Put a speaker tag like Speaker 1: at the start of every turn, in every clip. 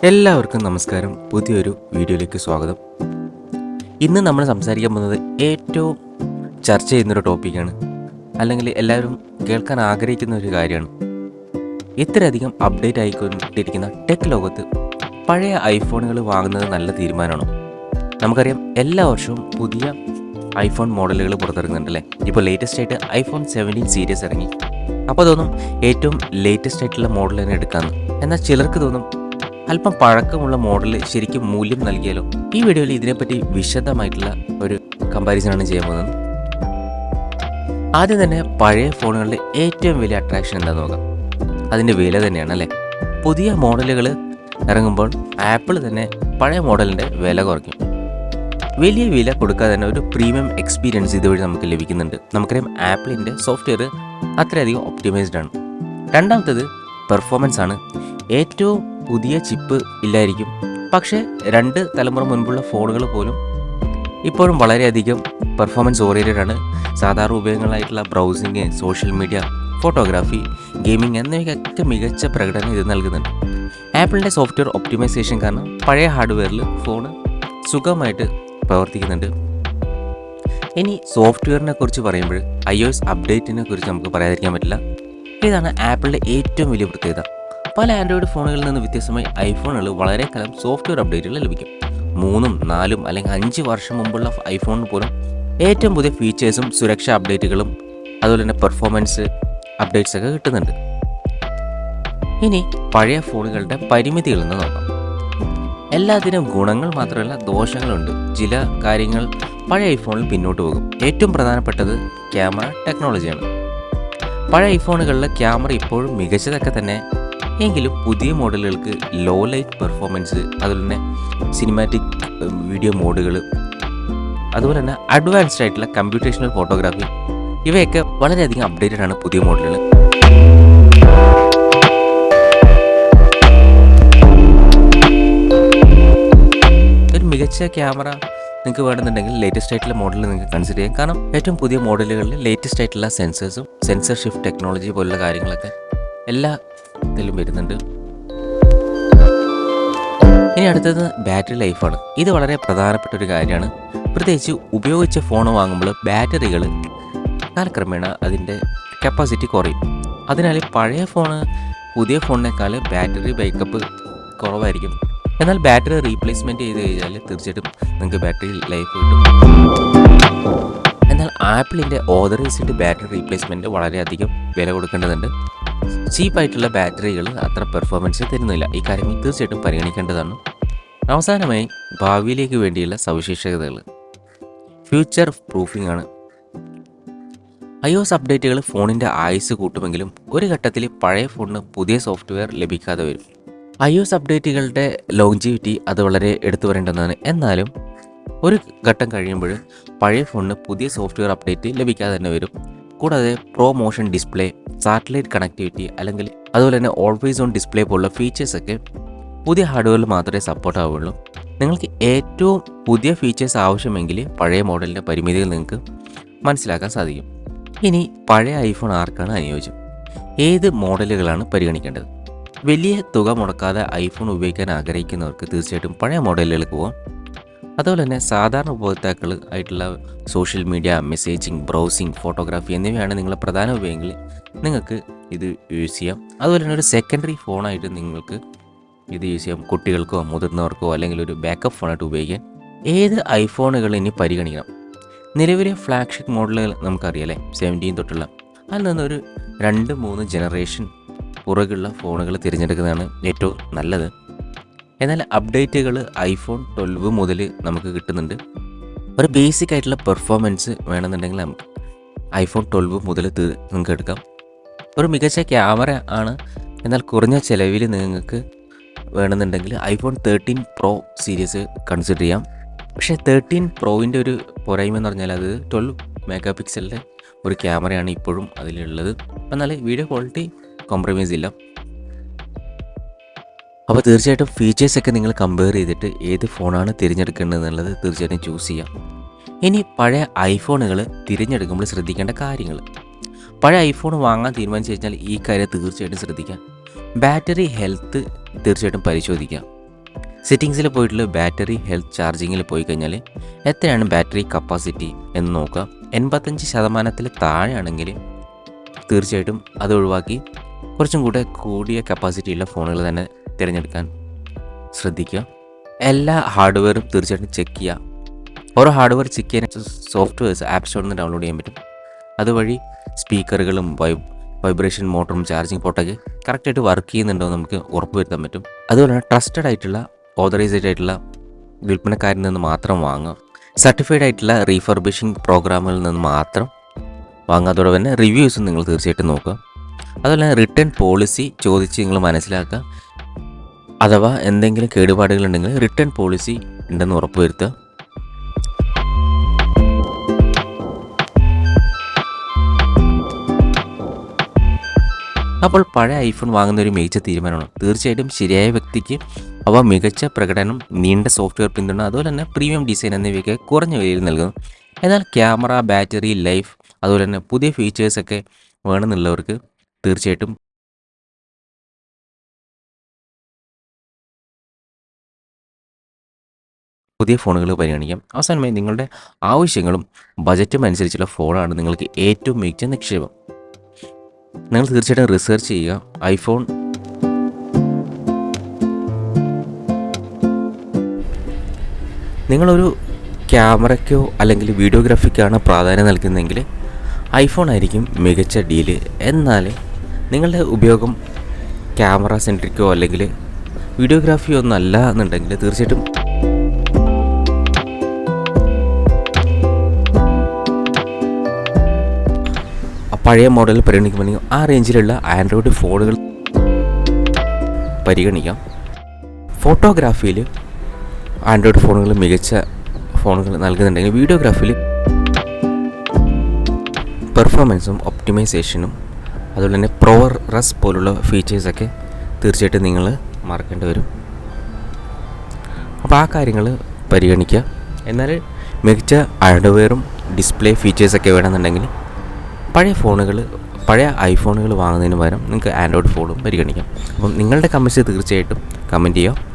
Speaker 1: എല്ലാവർക്കും നമസ്കാരം. പുതിയൊരു വീഡിയോയിലേക്ക് സ്വാഗതം. ഇന്ന് നമ്മൾ സംസാരിക്കാൻ പോകുന്നത് ഏറ്റവും ചർച്ച ചെയ്യുന്നൊരു ടോപ്പിക്കാണ്, അല്ലെങ്കിൽ എല്ലാവരും കേൾക്കാൻ ആഗ്രഹിക്കുന്ന ഒരു കാര്യമാണ്. ഇത്രയധികം അപ്ഡേറ്റ് ആയിക്കൊണ്ടിരിക്കുന്ന ടെക് ലോകത്ത് പഴയ ഐഫോണുകൾ വാങ്ങുന്നത് നല്ല തീരുമാനമാണോ? നമുക്കറിയാം, എല്ലാ വർഷവും പുതിയ ഐഫോൺ മോഡലുകൾ പുറത്തിറങ്ങുന്നുണ്ടല്ലേ. ഇപ്പോൾ ലേറ്റസ്റ്റ് ആയിട്ട് iPhone 17 സീരീസ് ഇറങ്ങി. അപ്പോൾ തോന്നും ഏറ്റവും ലേറ്റസ്റ്റ് ആയിട്ടുള്ള മോഡൽ തന്നെ എടുക്കാമെന്ന്. എന്നാൽ ചിലർക്ക് തോന്നും അല്പം പഴക്കമുള്ള മോഡൽ ശരിക്കും മൂല്യം നൽകിയാലോ. ഈ വീഡിയോയിൽ ഇതിനെപ്പറ്റി വിശദമായിട്ടുള്ള ഒരു കമ്പാരിസനാണ് ചെയ്യാൻ പോകുന്നത്. ആദ്യം തന്നെ പഴയ ഫോണുകളുടെ ഏറ്റവും വലിയ അട്രാക്ഷൻ എന്താണെന്ന് നോക്കാം. അതിൻ്റെ വില തന്നെയാണ് അല്ലേ. പുതിയ മോഡലുകൾ ഇറങ്ങുമ്പോൾ ആപ്പിൾ തന്നെ പഴയ മോഡലിൻ്റെ വില കുറയ്ക്കും. വലിയ വില കൊടുക്കാതെ തന്നെ ഒരു പ്രീമിയം എക്സ്പീരിയൻസ് ഇതുവഴി നമുക്ക് ലഭിക്കുന്നുണ്ട്. നമുക്കറിയാം, ആപ്പിളിൻ്റെ സോഫ്റ്റ്വെയർ അത്രയധികം ഒപ്റ്റിമൈസ്ഡ് ആണ്. രണ്ടാമത്തേത് പെർഫോമൻസ് ആണ്. ഏറ്റവും പുതിയ ചിപ്പ് ഇല്ലായിരിക്കും, പക്ഷേ 2 തലമുറ മുൻപുള്ള ഫോണുകൾ പോലും ഇപ്പോഴും വളരെയധികം പെർഫോമൻസ് ഓറിയൻറ്റഡ് ആണ്. സാധാരണ ഉപയോഗങ്ങളായിട്ടുള്ള browsing, social media, photography, gaming എന്നിവയ്ക്കൊക്കെ മികച്ച പ്രകടനം ഇത് നൽകുന്നുണ്ട്. ആപ്പിളിൻ്റെ സോഫ്റ്റ്വെയർ ഒപ്റ്റിമൈസേഷൻ കാരണം പഴയ ഹാർഡ്വെയറിൽ ഫോൺ സുഖമായിട്ട് പ്രവർത്തിക്കുന്നുണ്ട്. ഇനി സോഫ്റ്റ്വെയറിനെ കുറിച്ച് പറയുമ്പോൾ iOS അപ്ഡേറ്റിനെ കുറിച്ച് നമുക്ക് പറയാതിരിക്കാൻ പറ്റില്ല. ഇതാണ് ആപ്പിളിൻ്റെ ഏറ്റവും വലിയ പ്രത്യേകത. പല ആൻഡ്രോയിഡ് ഫോണുകളിൽ നിന്ന് വ്യത്യസ്തമായി ഐഫോണുകൾ വളരെ കാലം സോഫ്റ്റ്വെയർ അപ്ഡേറ്റുകൾ ലഭിക്കും. 3, 4 അല്ലെങ്കിൽ 5 വർഷം മുമ്പുള്ള ഐഫോണിന് പോലും ഏറ്റവും പുതിയ ഫീച്ചേഴ്സും സുരക്ഷാ അപ്ഡേറ്റുകളും അതുപോലെ തന്നെ പെർഫോമൻസ് അപ്ഡേറ്റ്സ് ഒക്കെ കിട്ടുന്നുണ്ട്. ഇനി പഴയ ഫോണുകളുടെ പരിമിതികൾ എന്ന് നോക്കാം. എല്ലാത്തിനും ഗുണങ്ങൾ മാത്രമല്ല ദോഷങ്ങളുണ്ട്. ചില കാര്യങ്ങൾ പഴയ ഐഫോണിൽ പിന്നോട്ട് പോകും. ഏറ്റവും പ്രധാനപ്പെട്ടത് ക്യാമറ ടെക്നോളജിയാണ്. പഴയ ഐഫോണുകളിലെ ക്യാമറ ഇപ്പോഴും മികച്ചതൊക്കെ തന്നെ, എങ്കിലും പുതിയ മോഡലുകൾക്ക് ലോ ലൈറ്റ് പെർഫോമൻസ്, അതുപോലെ തന്നെ സിനിമാറ്റിക് വീഡിയോ മോഡുകൾ, അതുപോലെ തന്നെ അഡ്വാൻസ്ഡ് ആയിട്ടുള്ള കമ്പ്യൂട്ടേഷണൽ ഫോട്ടോഗ്രാഫി, ഇവയൊക്കെ വളരെയധികം അപ്ഡേറ്റഡ് ആണ് പുതിയ മോഡലുകൾ. ഒരു മികച്ച ക്യാമറ നിങ്ങൾക്ക് വേണമെന്നുണ്ടെങ്കിൽ ലേറ്റസ്റ്റ് ആയിട്ടുള്ള മോഡൽ നിങ്ങൾക്ക് കൺസിഡർ ചെയ്യാം. കാരണം ഏറ്റവും പുതിയ മോഡലുകളിൽ ലേറ്റസ്റ്റ് ആയിട്ടുള്ള സെൻസേഴ്സും സെൻസർ ഷിഫ്റ്റ് ടെക്നോളജി പോലുള്ള കാര്യങ്ങളൊക്കെ എല്ലാ ഇതിലും വരുന്നുണ്ട്. ഇനി അടുത്തത് ബാറ്ററി ലൈഫാണ്. ഇത് വളരെ പ്രധാനപ്പെട്ട ഒരു കാര്യമാണ്. പ്രത്യേകിച്ച് ഉപയോഗിച്ച ഫോൺ വാങ്ങുമ്പോൾ ബാറ്ററികൾ കാലക്രമേണ അതിൻ്റെ കപ്പാസിറ്റി കുറയും. അതിനാൽ പഴയ ഫോണ് പുതിയ ഫോണിനേക്കാൾ ബാറ്ററി ബാക്കപ്പ് കുറവായിരിക്കും. എന്നാൽ ബാറ്ററി റീപ്ലേസ്മെൻറ്റ് ചെയ്ത് കഴിഞ്ഞാൽ തീർച്ചയായിട്ടും നിങ്ങൾക്ക് ബാറ്ററി ലൈഫ് കിട്ടും. എന്നാൽ ആപ്പിളിൻ്റെ ഓതറൈസ്ഡ് ബാറ്ററി റീപ്ലേസ്മെൻറ്റ് വളരെയധികം വില കൊടുക്കേണ്ടതുണ്ട്. ചീപ്പായിട്ടുള്ള ബാറ്ററികൾ അത്ര പെർഫോമൻസ് തരുന്നില്ല. ഈ കാര്യങ്ങൾ തീർച്ചയായിട്ടും പരിഗണിക്കേണ്ടതാണ്. അവസാനമായി ഭാവിയിലേക്ക് വേണ്ടിയുള്ള സവിശേഷതകൾ. ഫ്യൂച്ചർ പ്രൂഫിംഗ് ആണ്. iOS അപ്ഡേറ്റുകൾ ഫോണിൻ്റെ ആയുസ് കൂട്ടുമെങ്കിലും ഒരു ഘട്ടത്തിൽ പഴയ ഫോണിന് പുതിയ സോഫ്റ്റ്വെയർ ലഭിക്കാതെ വരും. iOS അപ്ഡേറ്റുകളുടെ ലോഞ്ചിവിറ്റി അത് വളരെ എടുത്തു പറയേണ്ടതാണ്. എന്നാലും ഒരു ഘട്ടം കഴിയുമ്പോൾ പഴയ ഫോണിന് പുതിയ സോഫ്റ്റ്വെയർ അപ്ഡേറ്റ് ലഭിക്കാതെ തന്നെ വരും. കൂടാതെ pro motion display, satellite connectivity, അല്ലെങ്കിൽ അതുപോലെ തന്നെ ഓൾവേസ് ഓൺ ഡിസ്പ്ലേ പോലുള്ള ഫീച്ചേഴ്സൊക്കെ പുതിയ ഹാർഡ്വെയറിൽ മാത്രമേ സപ്പോർട്ട് ആവുകയുള്ളൂ. നിങ്ങൾക്ക് ഏറ്റവും പുതിയ ഫീച്ചേഴ്സ് ആവശ്യമെങ്കിൽ പഴയ മോഡലിൻ്റെ പരിമിതികൾ നിങ്ങൾക്ക് മനസ്സിലാക്കാൻ സാധിക്കും. ഇനി പഴയ ഐഫോൺ ആർക്കാണ് അനുയോജ്യം? ഏത് മോഡലുകളാണ് പരിഗണിക്കേണ്ടത്? വലിയ തുക മുടക്കാതെ ഐഫോൺ ഉപയോഗിക്കാൻ ആഗ്രഹിക്കുന്നവർക്ക് തീർച്ചയായിട്ടും പഴയ മോഡലുകളിലേക്ക് പോകാം. അതുപോലെ തന്നെ സാധാരണ ഉപഭോക്താക്കൾ ആയിട്ടുള്ള social media, messaging, browsing, photography എന്നിവയാണ് നിങ്ങളെ പ്രധാന ഉപയോഗമെങ്കിൽ നിങ്ങൾക്ക് ഇത് യൂസ് ചെയ്യാം. അതുപോലെ തന്നെ ഒരു സെക്കൻഡറി ഫോണായിട്ട് നിങ്ങൾക്ക് ഇത് യൂസ് ചെയ്യാം. കുട്ടികൾക്കോ മുതിർന്നവർക്കോ അല്ലെങ്കിൽ ഒരു ബാക്കപ്പ് ഫോണായിട്ട് ഉപയോഗിക്കാൻ. ഏത് ഐഫോണുകൾ ഇനി പരിഗണിക്കണം? നിലവിലെ ഫ്ലാഗ്ഷിപ്പ് മോഡലുകൾ നമുക്കറിയാമല്ലേ, 17 തൊട്ടുള്ള. അതിൽ നിന്നൊരു 2-3 ജനറേഷൻ പുറകുള്ള ഫോണുകൾ തിരഞ്ഞെടുക്കുന്നതാണ് ഏറ്റവും നല്ലത്. എന്നാൽ അപ്ഡേറ്റുകൾ iPhone 12 മുതൽ നമുക്ക് കിട്ടുന്നുണ്ട്. ഒരു ബേസിക് ആയിട്ടുള്ള പെർഫോമൻസ് വേണമെന്നുണ്ടെങ്കിൽ നമുക്ക് iPhone 12 മുതൽ നിങ്ങൾക്ക് എടുക്കാം. ഒരു മികച്ച ക്യാമറ ആണ്. എന്നാൽ കുറഞ്ഞ ചിലവിൽ നിങ്ങൾക്ക് വേണമെന്നുണ്ടെങ്കിൽ iPhone 13 Pro സീരീസ് കൺസിഡർ ചെയ്യാം. പക്ഷേ 13 Proൻ്റെ ഒരു പോരായ്മ എന്ന് പറഞ്ഞാൽ അത് 12 മെഗാ പിക്സലിൻ്റെ ഒരു ക്യാമറയാണ് ഇപ്പോഴും അതിലുള്ളത്. എന്നാൽ വീഡിയോ ക്വാളിറ്റി കോംപ്രമൈസ് ഇല്ല. അപ്പോൾ തീർച്ചയായിട്ടും ഫീച്ചേഴ്സൊക്കെ നിങ്ങൾ കമ്പയർ ചെയ്തിട്ട് ഏത് ഫോണാണ് തിരഞ്ഞെടുക്കേണ്ടത് എന്നുള്ളത് തീർച്ചയായിട്ടും ചൂസ് ചെയ്യാം. ഇനി പഴയ ഐഫോണുകൾ തിരഞ്ഞെടുക്കുമ്പോൾ ശ്രദ്ധിക്കേണ്ട കാര്യങ്ങൾ. പഴയ ഐഫോൺ വാങ്ങാൻ തീരുമാനിച്ചു കഴിഞ്ഞാൽ ഈ കാര്യം തീർച്ചയായിട്ടും ശ്രദ്ധിക്കാം. ബാറ്ററി ഹെൽത്ത് തീർച്ചയായിട്ടും പരിശോധിക്കാം. സെറ്റിങ്സിൽ പോയിട്ടുള്ള ബാറ്ററി ഹെൽത്ത് ചാർജിങ്ങിൽ പോയി കഴിഞ്ഞാൽ എത്രയാണ് ബാറ്ററി കപ്പാസിറ്റി എന്ന് നോക്കുക. 85% താഴെയാണെങ്കിൽ തീർച്ചയായിട്ടും അത് ഒഴിവാക്കി കുറച്ചും കൂടെ കൂടിയ കപ്പാസിറ്റിയുള്ള ഫോണുകൾ തന്നെ തിരഞ്ഞെടുക്കാൻ ശ്രദ്ധിക്കുക. എല്ലാ ഹാർഡ്വെയറും തീർച്ചയായിട്ടും ചെക്ക് ചെയ്യുക. ഓരോ ഹാർഡ്വെയർ ചെക്ക് ചെയ്യാൻ സോഫ്റ്റ്വെയർസ് ആപ്പ് സ്റ്റോറിൽ നിന്ന് ഡൗൺലോഡ് ചെയ്യാൻ പറ്റും. അതുവഴി സ്പീക്കറുകളും വൈബ്രേഷൻ മോട്ടറും ചാർജിങ് പോർട്ടൊക്കെ കറക്റ്റായിട്ട് വർക്ക് ചെയ്യുന്നുണ്ടോ എന്ന് നമുക്ക് ഉറപ്പുവരുത്താൻ പറ്റും. അതുപോലെ തന്നെ ട്രസ്റ്റഡ് ആയിട്ടുള്ള ഓതറൈസ്ഡ് ആയിട്ടുള്ള വിൽപ്പനക്കാരിൽ നിന്ന് മാത്രം വാങ്ങുക. സർട്ടിഫൈഡ് ആയിട്ടുള്ള റീഫർബിഷിംഗ് പ്രോഗ്രാമുകളിൽ നിന്ന് മാത്രം വാങ്ങുക. അതോടൊപ്പം തന്നെ റിവ്യൂസും നിങ്ങൾ തീർച്ചയായിട്ടും നോക്കുക. അതുപോലെ തന്നെ റിട്ടേൺ പോളിസി ചോദിച്ച് നിങ്ങൾ മനസ്സിലാക്കുക. അഥവാ എന്തെങ്കിലും കേടുപാടുകളുണ്ടെങ്കിൽ റിട്ടേൺ പോളിസി ഉണ്ടെന്ന് ഉറപ്പുവരുത്തുക. അപ്പോൾ പഴയ ഐഫോൺ വാങ്ങുന്ന ഒരു മികച്ച തീരുമാനമാണ്. തീർച്ചയായിട്ടും ശരിയായ വ്യക്തിക്ക് അവ മികച്ച പ്രകടനം, നീണ്ട സോഫ്റ്റ്വെയർ പിന്തുണ, അതുപോലെ തന്നെ പ്രീമിയം ഡിസൈൻ എന്നിവയൊക്കെ കുറഞ്ഞ വിലയിൽ നൽകുന്നു. എന്നാൽ ക്യാമറ, ബാറ്ററി ലൈഫ്, അതുപോലെ തന്നെ പുതിയ ഫീച്ചേഴ്സൊക്കെ വേണമെന്നുള്ളവർക്ക് തീർച്ചയായിട്ടും പുതിയ ഫോണുകൾ പരിഗണിക്കാം. അവസാനമായി നിങ്ങളുടെ ആവശ്യങ്ങളും ബജറ്റും അനുസരിച്ചുള്ള ഫോണാണ് നിങ്ങൾക്ക് ഏറ്റവും മികച്ച നിക്ഷേപം. നിങ്ങൾ തീർച്ചയായിട്ടും റിസർച്ച് ചെയ്യുക. ഐഫോൺ നിങ്ങളൊരു ക്യാമറയ്ക്കോ അല്ലെങ്കിൽ വീഡിയോഗ്രാഫിക്കാണ് പ്രാധാന്യം നൽകുന്നതെങ്കിൽ ഐഫോൺ ആയിരിക്കും മികച്ച ഡീല്. എന്നാൽ നിങ്ങളുടെ ഉപയോഗം ക്യാമറ സെൻട്രിക്കോ അല്ലെങ്കിൽ വീഡിയോഗ്രാഫിയോ ഒന്നും അല്ല എന്നുണ്ടെങ്കിൽ തീർച്ചയായിട്ടും പഴയ മോഡൽ പരിഗണിക്കുമ്പോൾ ആ റേഞ്ചിലുള്ള ആൻഡ്രോയിഡ് ഫോണുകൾ പരിഗണിക്കാം. ഫോട്ടോഗ്രാഫിയിൽ ആൻഡ്രോയിഡ് ഫോണുകൾ മികച്ച ഫോണുകൾ നൽകുന്നുണ്ടെങ്കിൽ വീഡിയോഗ്രാഫിയിൽ പെർഫോമൻസും ഒപ്റ്റിമൈസേഷനും അതുപോലെ തന്നെ റസ് പോലുള്ള ഫീച്ചേഴ്സൊക്കെ തീർച്ചയായിട്ടും നിങ്ങൾ മറക്കേണ്ടി വരും. അപ്പോൾ ആ കാര്യങ്ങൾ പരിഗണിക്കുക. എന്നാൽ മികച്ച ഹാർഡ്വെയറും ഡിസ്പ്ലേ ഫീച്ചേഴ്സൊക്കെ വേണമെന്നുണ്ടെങ്കിൽ പഴയ ഐഫോണുകൾ വാങ്ങുന്നതിന് പകരം നിങ്ങൾക്ക് ആൻഡ്രോയിഡ് ഫോണും പരിഗണിക്കാം. അപ്പം നിങ്ങളുടെ കമൻറ്റ്സ് തീർച്ചയായിട്ടും കമൻറ്റ് ചെയ്യുക.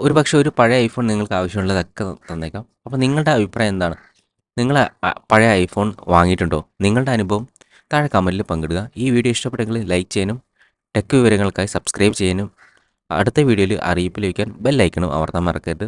Speaker 1: ഒരു പക്ഷേ ഒരു പഴയ ഐഫോൺ നിങ്ങൾക്ക് ആവശ്യമുള്ളതൊക്കെ തന്നേക്കാം. അപ്പോൾ നിങ്ങളുടെ അഭിപ്രായം എന്താണ്? നിങ്ങൾ പഴയ ഐഫോൺ വാങ്ങിയിട്ടുണ്ടോ? നിങ്ങളുടെ അനുഭവം താഴെ കമൻറ്റിൽ പങ്കിടുക. ഈ വീഡിയോ ഇഷ്ടപ്പെട്ടെങ്കിൽ ലൈക്ക് ചെയ്യാനും ടെക് വിവരങ്ങൾക്കായി സബ്സ്ക്രൈബ് ചെയ്യാനും അടുത്ത വീഡിയോയിൽ അറിയിപ്പ് ലഭിക്കാൻ ബെൽ ഐക്കണും അമർത്താൻ മറക്കരുത്.